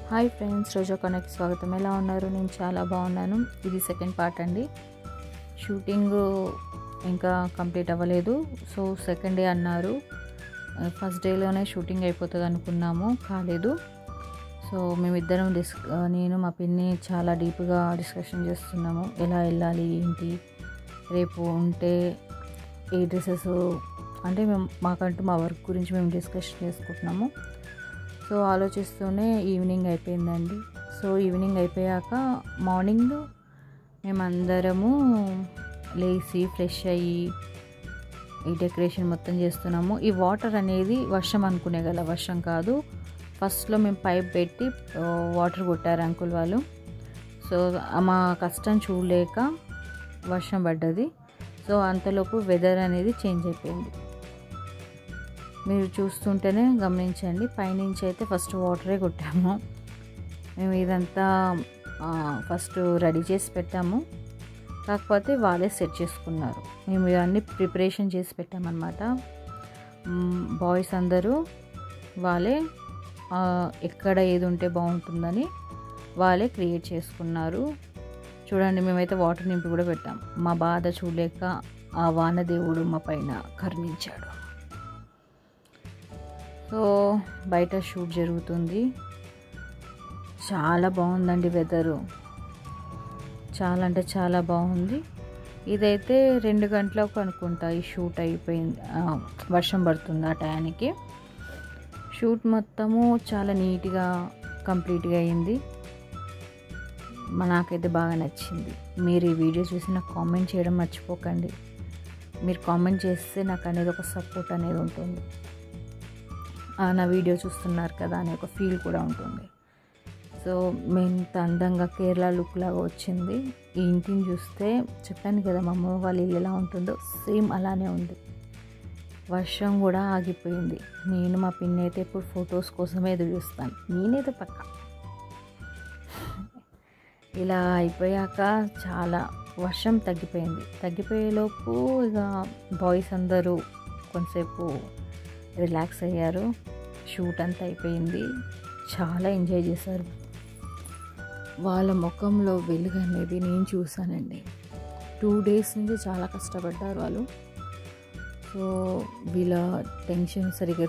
Hi friends, రోజా connect స్వాగతం. ఎలా ఉన్నారు? నేను చాలా బాగున్నాను. ఇది సెకండ్ పార్ట్ అండి. షూటింగ్ ఇంకా కంప్లీట్ అవ్వలేదు. సో సెకండ్ డే అన్నారు. ఫస్ట్ డేలోనే షూటింగ్ అయిపోతుంది అనుకున్నాము, కాలేదు. సో మేమిద్దరం నేను మా పిన్ని చాలా డీప్గా డిస్కషన్ చేస్తున్నాము. ఎలా వెళ్ళాలి, ఏంటి, రేపు ఉంటే ఏ డ్రెస్సెస్, అంటే మాకంటూ మా వర్క్ గురించి మేము డిస్కషన్ చేసుకుంటున్నాము. సో ఆలోచిస్తూనే ఈవినింగ్ అయిపోయిందండి. సో ఈవినింగ్ అయిపోయాక మార్నింగ్ మేమందరము లేచి ఫ్రెష్ అయ్యి ఈ డెకరేషన్ మొత్తం చేస్తున్నాము. ఈ వాటర్ అనేది వర్షం అనుకునే గల, వర్షం కాదు. ఫస్ట్లో మేము పైప్ పెట్టి వాటర్ కొట్టారు అంకుల్ వాళ్ళు. సో మా కష్టం చూడలేక వర్షం పడ్డది. సో అంతలోపు వెదర్ అనేది చేంజ్ అయిపోయింది. మీరు చూస్తుంటేనే గమనించండి. పైనుంచి అయితే ఫస్ట్ వాటరే కొట్టాము. మేము ఇదంతా ఫస్ట్ రెడీ చేసి పెట్టాము, కాకపోతే వాళ్ళే సెట్ చేసుకున్నారు. మేము ఇవన్నీ ప్రిపరేషన్ చేసి పెట్టామన్నమాట. బాయ్స్ అందరూ వాళ్ళే ఎక్కడ ఏది ఉంటే బాగుంటుందని వాళ్ళే క్రియేట్ చేసుకున్నారు. చూడండి, మేమైతే వాటర్ నింపి కూడా పెట్టాం. మా బాధ చూడలేక ఆ వానదేవుడు మా పైన కరుణించాడు. సో బయట షూట్ జరుగుతుంది. చాలా బాగుందండి వెదరు, చాలా అంటే చాలా బాగుంది. ఇదైతే 2 గంటలకు అనుకుంటా ఈ షూట్ అయిపోయింది. వర్షం పడుతుంది ఆ టయానికి. షూట్ మొత్తము చాలా నీట్గా కంప్లీట్గా అయింది. నాకైతే బాగా నచ్చింది. మీరు ఈ వీడియో చూసి నాకు కామెంట్ చేయడం మర్చిపోకండి. మీరు కామెంట్ చేస్తే నాకు అనేది ఒక సపోర్ట్ అనేది ఉంటుంది. నా వీడియో చూస్తున్నారు కదా అనే ఒక ఫీల్ కూడా ఉంటుంది. సో ఎంత అందంగా కేరళ లుక్ లాగా వచ్చింది. ఈ ఇంటిని చూస్తే చెప్పాను కదా మా అమ్మ వాళ్ళ ఇల్లు ఎలా ఉంటుందో సేమ్ అలానే ఉంది. వర్షం కూడా ఆగిపోయింది. నేను మా పిన్ని అయితే ఇప్పుడు ఫొటోస్ కోసమే ఎదురు చూస్తాను. నేనైతే పక్క ఇలా అయిపోయాక చాలా వర్షం తగ్గిపోయింది. తగ్గిపోయేలోపు ఇక బాయ్స్ అందరూ కొంతసేపు రిలాక్స్ అయ్యారు. షూట్ అంతా అయిపోయింది. చాలా ఎంజాయ్ చేశారు. వాళ్ళ ముఖంలో వెలుగు అనేది నేను చూశానండి. 2 days నుంచి చాలా కష్టపడ్డారు వాళ్ళు. సో వీళ్ళ టెన్షన్ సరిగ్గా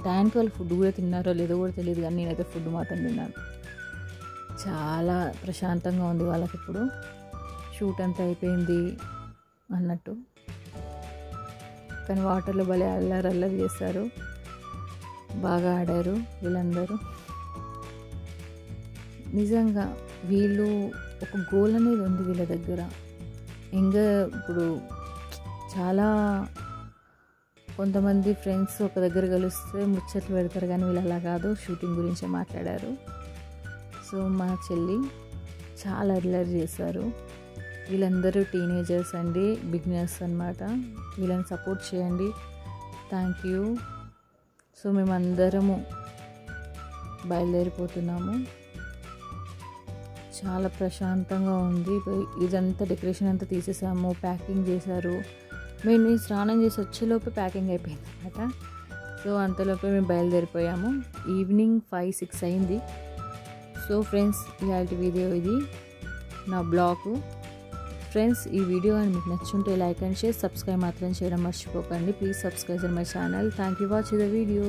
టైంకి వాళ్ళు ఫుడ్ కూడా తిన్నారో లేదో కూడా తెలియదు, కానీ నేనైతే ఫుడ్ మాత్రం తిన్నాను. చాలా ప్రశాంతంగా ఉంది వాళ్ళకి ఇప్పుడు. షూట్ అంతా అయిపోయింది అన్నట్టు. కానీ వాటర్లో భలే అల్లరి చేశారు, బాగా ఆడారు వీళ్ళందరూ. నిజంగా వీళ్ళు ఒక గోల్ అనేది ఉంది వీళ్ళ దగ్గర. ఇంకా ఇప్పుడు చాలా కొంతమంది ఫ్రెండ్స్ ఒక దగ్గర కలిస్తే ముచ్చట్లు పెడతారు, కానీ వీళ్ళు అలా కాదు, షూటింగ్ గురించే మాట్లాడారు. సో మా చెల్లి చాలా అల్లరి చేశారు. వీళ్ళందరూ టీనేజర్స్ అండి, బిగినర్స్ అన్నమాట. వీళ్ళని సపోర్ట్ చేయండి. Thank you. సో మేమందరము బయలుదేరిపోతున్నాము. చాలా ప్రశాంతంగా ఉంది. ఇదంతా డెకరేషన్ అంతా తీసేసాము, ప్యాకింగ్ చేశారు. మేము స్నానం చేసి వచ్చేలోపే ప్యాకింగ్ అయిపోయింది అన్నమాట. సో అంతలోపే మేము బయలుదేరిపోయాము. ఈవినింగ్ 5-6 అయింది. సో ఫ్రెండ్స్, ఇలాంటి వీడియో ఇది నా బ్లాగ్. ఫ్రెండ్స్, ఈ వీడియో అని మీకు నచ్చుంటే లైక్ అండ్ షేర్, సబ్స్క్రైబ్ మాత్రం చేయడం మర్చిపోకండి. Please subscribe my channel. Thank you watching the video.